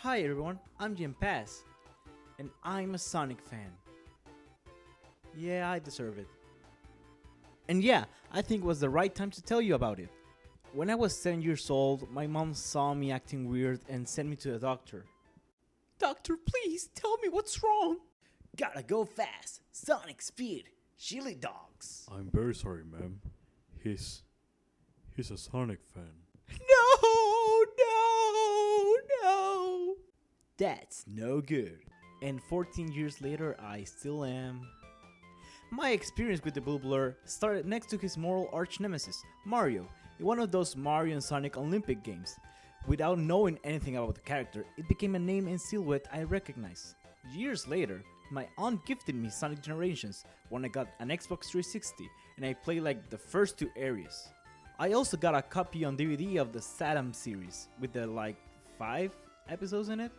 Hi everyone, I'm Jim Pass, and I'm a Sonic fan. Yeah, I deserve it. And yeah, I think it was the right time to tell you about it. When I was 7 years old, my mom saw me acting weird and sent me to a doctor. Doctor, please tell me what's wrong. Gotta go fast, Sonic speed, chili dogs. I'm very sorry, ma'am. He's a Sonic fan. No. That's no good. And 14 years later, I still am. My experience with the Blue Blur started next to his moral arch nemesis, Mario, in one of those Mario and Sonic Olympic games. Without knowing anything about the character, it became a name and silhouette I recognized. Years later, my aunt gifted me Sonic Generations when I got an Xbox 360 and I played like the first two areas. I also got a copy on DVD of the Saddam series with the 5 episodes in it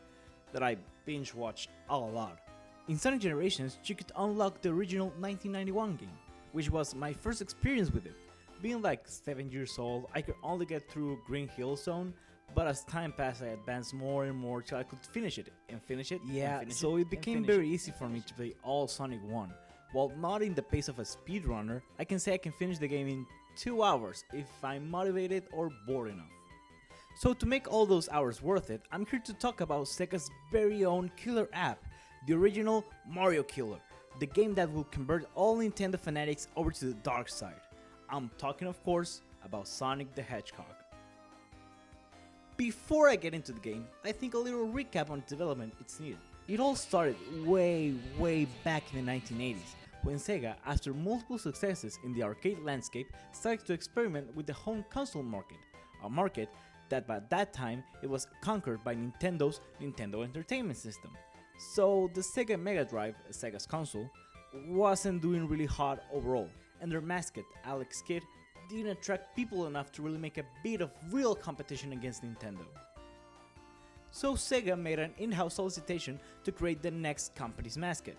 that I binge watched a lot. In Sonic Generations, you could unlock the original 1991 game, which was my first experience with it. Being 7 years old, I could only get through Green Hill Zone, but as time passed I advanced more and more till I could finish it. So it became very easy for me to play all Sonic 1. While not in the pace of a speedrunner, I can say I can finish the game in 2 hours if I'm motivated or bored enough. So to make all those hours worth it, I'm here to talk about Sega's very own killer app, the original Mario Killer, the game that will convert all Nintendo fanatics over to the dark side. I'm talking, of course, about Sonic the Hedgehog. Before I get into the game, I think a little recap on development is needed. It all started way back in the 1980s, when Sega, after multiple successes in the arcade landscape, started to experiment with the home console market, a market that by that time it was conquered by Nintendo's Nintendo Entertainment System. So the Sega Mega Drive, Sega's console, wasn't doing really hot overall, and their mascot, Alex Kidd, didn't attract people enough to really make a bit of real competition against Nintendo. So Sega made an in-house solicitation to create the next company's mascot.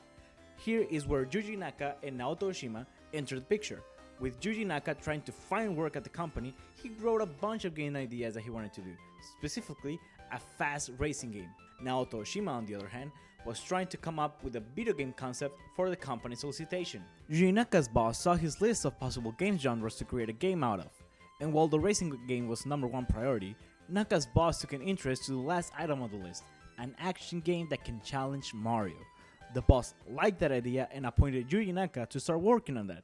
Here is where Yuji Naka and Naoto Oshima entered the picture. With Yuji Naka trying to find work at the company, he wrote a bunch of game ideas that he wanted to do, specifically a fast racing game. Naoto Oshima, on the other hand, was trying to come up with a video game concept for the company's solicitation. Yuji Naka's boss saw his list of possible game genres to create a game out of, and while the racing game was #1 priority, Naka's boss took an interest to the last item on the list, an action game that can challenge Mario. The boss liked that idea and appointed Yuji Naka to start working on that,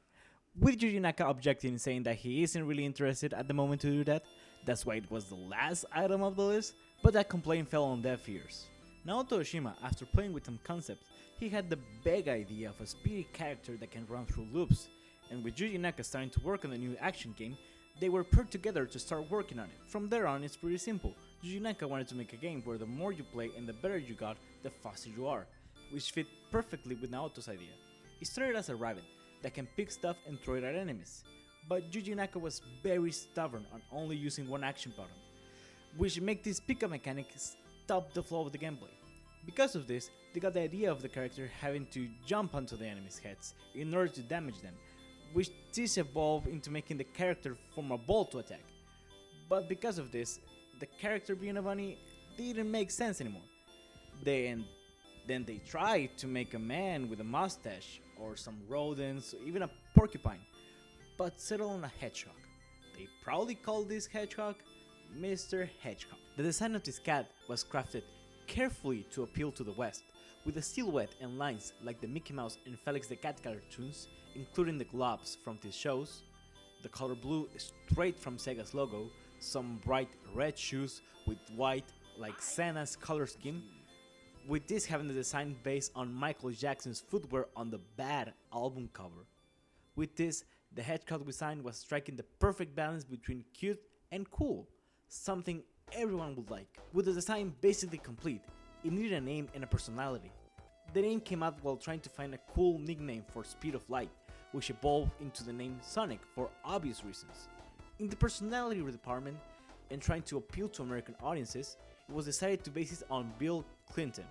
with Yuji Naka objecting and saying that he isn't really interested at the moment to do that. That's why it was the last item of the list, but that complaint fell on deaf ears. Naoto Oshima, after playing with some concepts, he had the big idea of a speedy character that can run through loops, and with Yuji Naka starting to work on the new action game, they were paired together to start working on it. From there on, it's pretty simple. Yuji Naka wanted to make a game where the more you play and the better you got, the faster you are, which fit perfectly with Naoto's idea. It started as a rabbit that can pick stuff and throw it at enemies, but Yuji Naka was very stubborn on only using one action button, which made this pickup mechanic stop the flow of the gameplay. Because of this, they got the idea of the character having to jump onto the enemies' heads in order to damage them, which this evolved into making the character form a ball to attack. But because of this, the character being a bunny didn't make sense anymore. Then they tried to make a man with a mustache, or some rodents, or even a porcupine, but settled on a hedgehog. They proudly called this hedgehog Mr. Hedgehog. The design of this cat was crafted carefully to appeal to the West, with a silhouette and lines like the Mickey Mouse and Felix the Cat cartoons, including the gloves from these shows, the color blue straight from Sega's logo, some bright red shoes with white like Santa's color scheme, with this having the design based on Michael Jackson's footwear on the Bad album cover. With this, the hedgehog design was striking the perfect balance between cute and cool, something everyone would like. With the design basically complete, it needed a name and a personality. The name came out while trying to find a cool nickname for Speed of Light, which evolved into the name Sonic for obvious reasons. In the personality department, and trying to appeal to American audiences, it was decided to base it on Bill Clinton,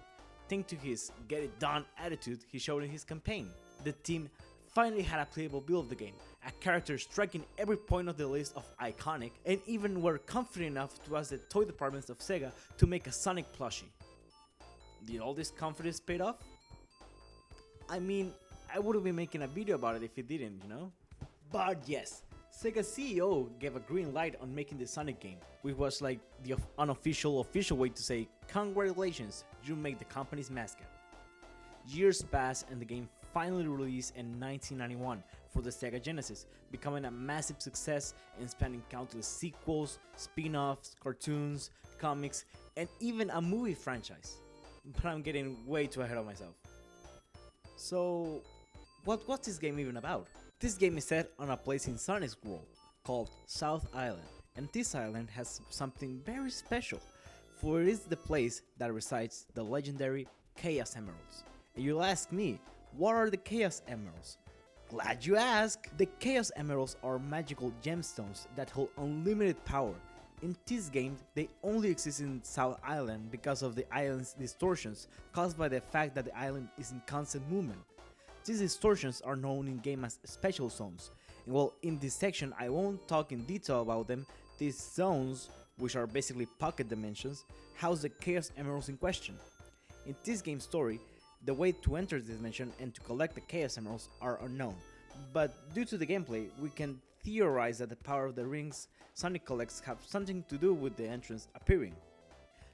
thanks to his get it done attitude he showed in his campaign. The team finally had a playable Bill of the game, a character striking every point of the list of iconic, and even were confident enough to ask the toy departments of Sega to make a Sonic plushie. did all this confidence paid off? I mean, I wouldn't be making a video about it if it didn't, you know? But yes, Sega CEO gave a green light on making the Sonic game, which was like the unofficial official way to say, congratulations, you made the company's mascot. Years passed and the game finally released in 1991 for the Sega Genesis, becoming a massive success and spanning countless sequels, spin-offs, cartoons, comics, and even a movie franchise. But I'm getting way too ahead of myself. So, what's this game even about? This game is set on a place in Sonic's world called South Island, and this island has something very special, for it is the place that resides the legendary Chaos Emeralds. And you'll ask me, what are the Chaos Emeralds? Glad you asked! The Chaos Emeralds are magical gemstones that hold unlimited power. In this game, they only exist in South Island because of the island's distortions caused by the fact that the island is in constant movement. These distortions are known in game as special zones, and well, in this section I won't talk in detail about them. These zones, which are basically pocket dimensions, house the Chaos Emeralds in question. In this game's story, the way to enter this dimension and to collect the Chaos Emeralds are unknown, but due to the gameplay, we can theorize that the power of the rings Sonic collects have something to do with the entrance appearing.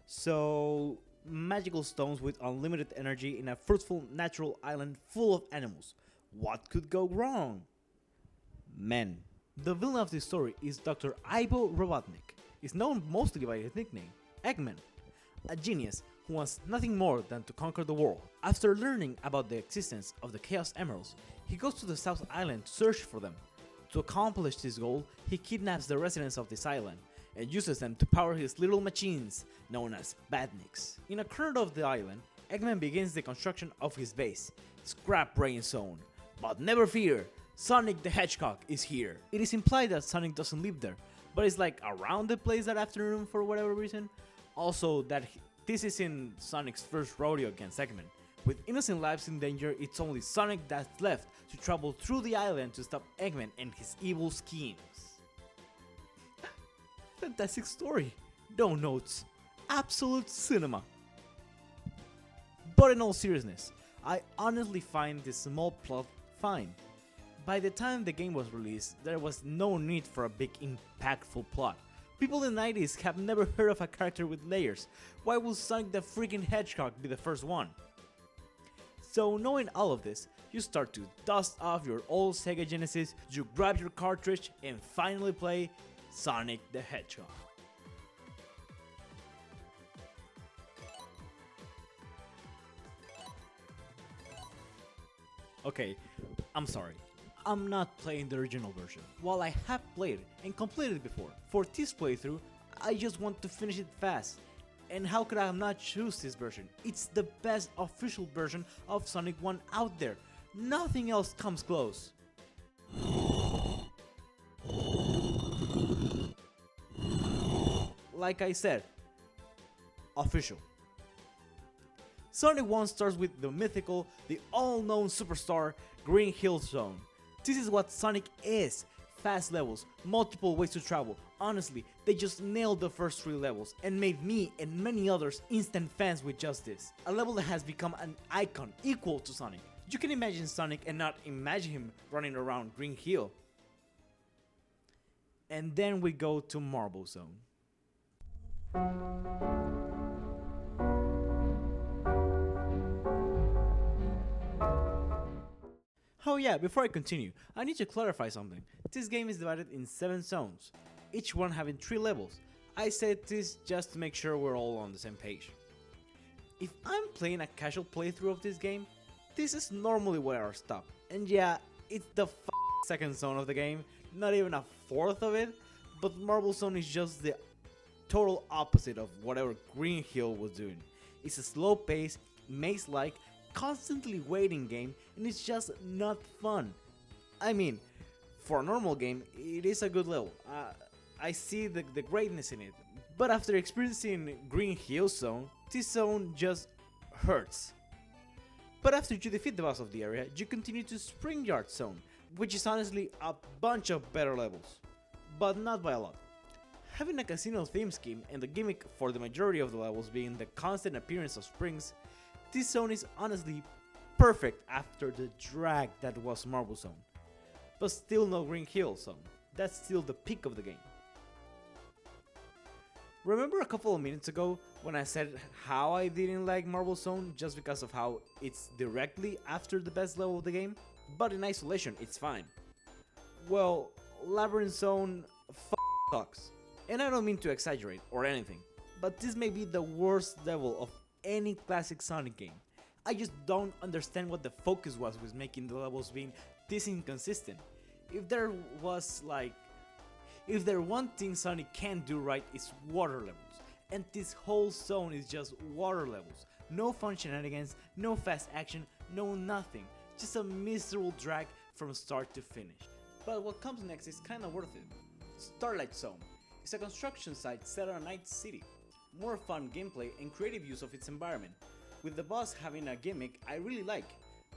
So, magical stones with unlimited energy in a fruitful natural island full of animals. What could go wrong? Men. The villain of this story is Dr. Ivo Robotnik. He's known mostly by his nickname, Eggman, a genius who wants nothing more than to conquer the world. After learning about the existence of the Chaos Emeralds, he goes to the South Island to search for them. To accomplish this goal, he kidnaps the residents of this island and uses them to power his little machines, known as Badniks. In a corner of the island, Eggman begins the construction of his base, Scrap Brain Zone. But never fear, Sonic the Hedgehog is here. It is implied that Sonic doesn't live there, but is like around the place that afternoon for whatever reason. Also, that this is in Sonic's first rodeo against Eggman. With innocent lives in danger, it's only Sonic that's left to travel through the island to stop Eggman and his evil schemes. Fantastic story. No notes. Absolute cinema. But in all seriousness, I honestly find this small plot fine. By the time the game was released, there was no need for a big impactful plot. People in the 90s have never heard of a character with layers. Why would Sonic the freaking Hedgehog be the first one? So knowing all of this, you start to dust off your old Sega Genesis, you grab your cartridge and finally play Sonic the Hedgehog. Okay, I'm sorry. I'm not playing the original version. While I have played it and completed it before, for this playthrough, I just want to finish it fast. And how could I not choose this version? It's the best official version of Sonic 1 out there. Nothing else comes close. Like I said, official. Sonic 1 starts with the mythical, the all-known superstar, Green Hill Zone. This is what Sonic is. Fast levels, multiple ways to travel. Honestly, they just nailed the first 3 levels and made me and many others instant fans with just this. A level that has become an icon equal to Sonic. You can imagine Sonic and not imagine him running around Green Hill. And then we go to Marble Zone. Oh yeah, before I continue, I need to clarify something. This game is divided in 7 zones, each one having 3 levels. I said this just to make sure we're all on the same page. If I'm playing a casual playthrough of this game, this is normally where I stop. And yeah, it's the second zone of the game, not even a fourth of it, but Marble Zone is just the total opposite of whatever Green Hill was doing. It's a slow pace, maze-like, constantly waiting game, and it's just not fun. I mean, for a normal game, it is a good level. I see the greatness in it, but after experiencing Green Hill Zone, this zone just hurts. But after you defeat the boss of the area, you continue to Spring Yard Zone, which is honestly a bunch of better levels, but not by a lot. Having a casino theme scheme and the gimmick for the majority of the levels being the constant appearance of springs, this zone is honestly perfect after the drag that was Marble Zone. But still no Green Hill Zone, that's still the peak of the game. Remember a couple of minutes ago when I said how I didn't like Marble Zone just because of how it's directly after the best level of the game? But in isolation it's fine. Well, Labyrinth Zone sucks. And I don't mean to exaggerate or anything, but this may be the worst level of any classic Sonic game. I just don't understand what the focus was with making the levels being this inconsistent. If there one thing Sonic can do right is water levels, and this whole zone is just water levels. No fun shenanigans, no fast action, no nothing. Just a miserable drag from start to finish. But what comes next is kinda worth it. Starlight Zone. It's a construction site set on a night city. More fun gameplay and creative use of its environment, with the boss having a gimmick I really like,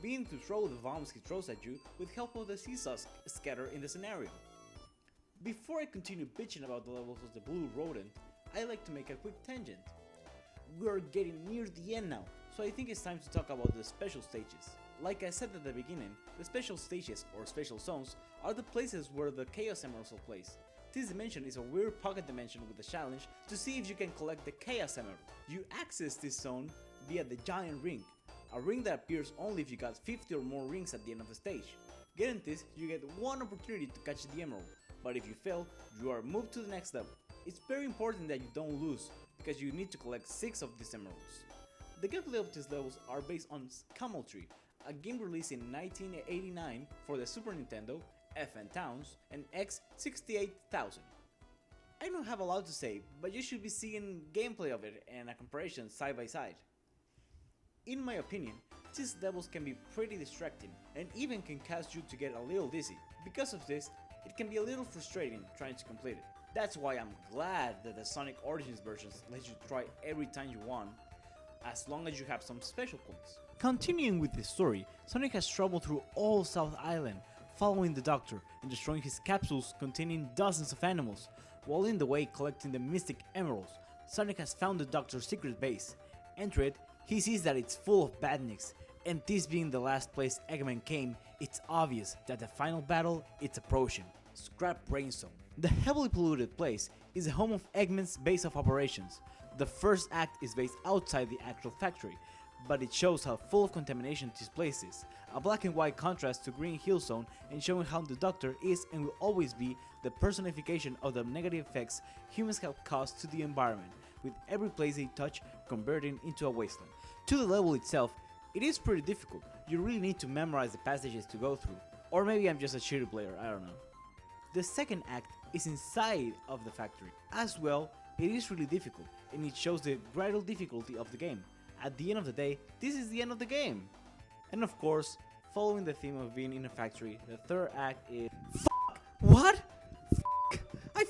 being to throw the bombs he throws at you with help of the seesaw scatter in the scenario. Before I continue bitching about the levels of the Blue Rodent, I like to make a quick tangent. We're getting near the end now, so I think it's time to talk about the special stages. Like I said at the beginning, the special stages or special zones are the places where the Chaos Emeralds will place. This dimension is a weird pocket dimension with a challenge to see if you can collect the Chaos Emerald. You access this zone via the Giant Ring, a ring that appears only if you got 50 or more rings at the end of the stage. Getting this, you get one opportunity to catch the emerald, but if you fail, you are moved to the next level. It's very important that you don't lose, because you need to collect 6 of these emeralds. The gameplay of these levels are based on Camel Tree, a game released in 1989 for the Super Nintendo, FN Towns, and X68000. I don't have a lot to say, but you should be seeing gameplay of it and a comparison side by side. In my opinion, these levels can be pretty distracting and even can cause you to get a little dizzy. Because of this, it can be a little frustrating trying to complete it. That's why I'm glad that the Sonic Origins versions let you try every time you want, as long as you have some special points. Continuing with the story, Sonic has traveled through all South Island, following the Doctor and destroying his capsules containing dozens of animals. While in the way collecting the Mystic Emeralds, Sonic has found the Doctor's secret base. Enter it, he sees that it's full of badniks, and this being the last place Eggman came, it's obvious that the final battle is approaching. Scrap Brain Zone. The heavily polluted place is the home of Eggman's base of operations. The first act is based outside the actual factory, but it shows how full of contamination this place is. A black and white contrast to Green Hill Zone and showing how the Doctor is and will always be the personification of the negative effects humans have caused to the environment, with every place they touch converting into a wasteland. To the level itself, it is pretty difficult. You really need to memorize the passages to go through. Or maybe I'm just a shitty player, I don't know. The second act is inside of the factory. As well, it is really difficult, and it shows the gradual difficulty of the game. At the end of the day, this is the end of the game. And of course, following the theme of being in a factory, the third act is What? I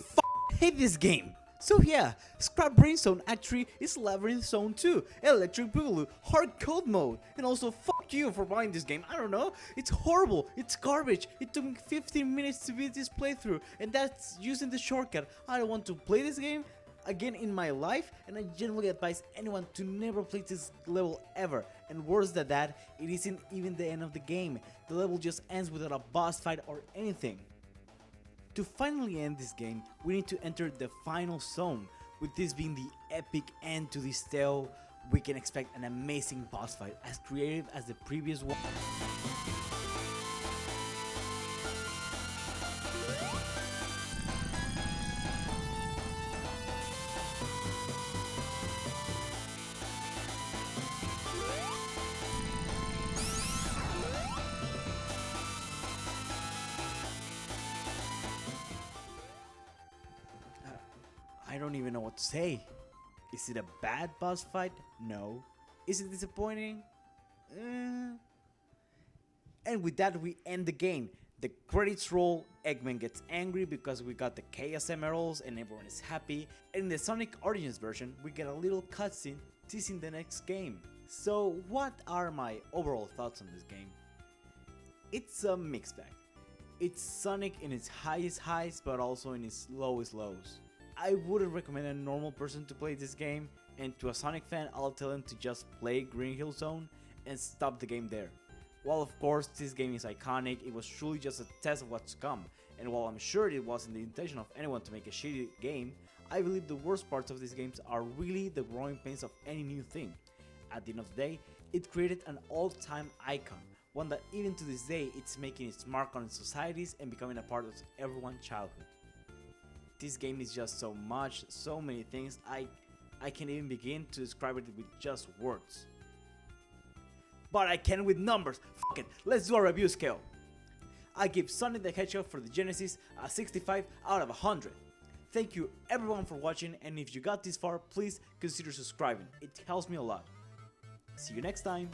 hate this game! So yeah, Scrap Brain Zone Act 3 is Labyrinth Zone 2, Electric Boogaloo, Hard Code Mode, and also fuck you for buying this game, I don't know, it's horrible, it's garbage, it took me 15 minutes to beat this playthrough, and that's using the shortcut. I don't want to play this game again in my life, and I generally advise anyone to never play this level ever, and worse than that, it isn't even the end of the game, the level just ends without a boss fight or anything. To finally end this game, we need to enter the final zone. With this being the epic end to this tale, we can expect an amazing boss fight as creative as the previous one. I don't even know what to say. Is it a bad boss fight? No. Is it disappointing? And with that we end the game. The credits roll, Eggman gets angry because we got the Chaos Emeralds and everyone is happy. And in the Sonic Origins version, we get a little cutscene teasing the next game. So what are my overall thoughts on this game? It's a mixed bag. It's Sonic in its highest highs but also in its lowest lows. I wouldn't recommend a normal person to play this game, and to a Sonic fan, I'll tell him to just play Green Hill Zone and stop the game there. While of course this game is iconic, it was truly just a test of what's to come, and while I'm sure it wasn't the intention of anyone to make a shitty game, I believe the worst parts of these games are really the growing pains of any new thing. At the end of the day, it created an all-time icon, one that even to this day it's making its mark on societies and becoming a part of everyone's childhood. This game is just so much, so many things, I can't even begin to describe it with just words. But I can with numbers. Fuck it, let's do a review scale. I give Sonic the Hedgehog for the Genesis a 65 out of 100. Thank you everyone for watching, and if you got this far, please consider subscribing. It helps me a lot. See you next time.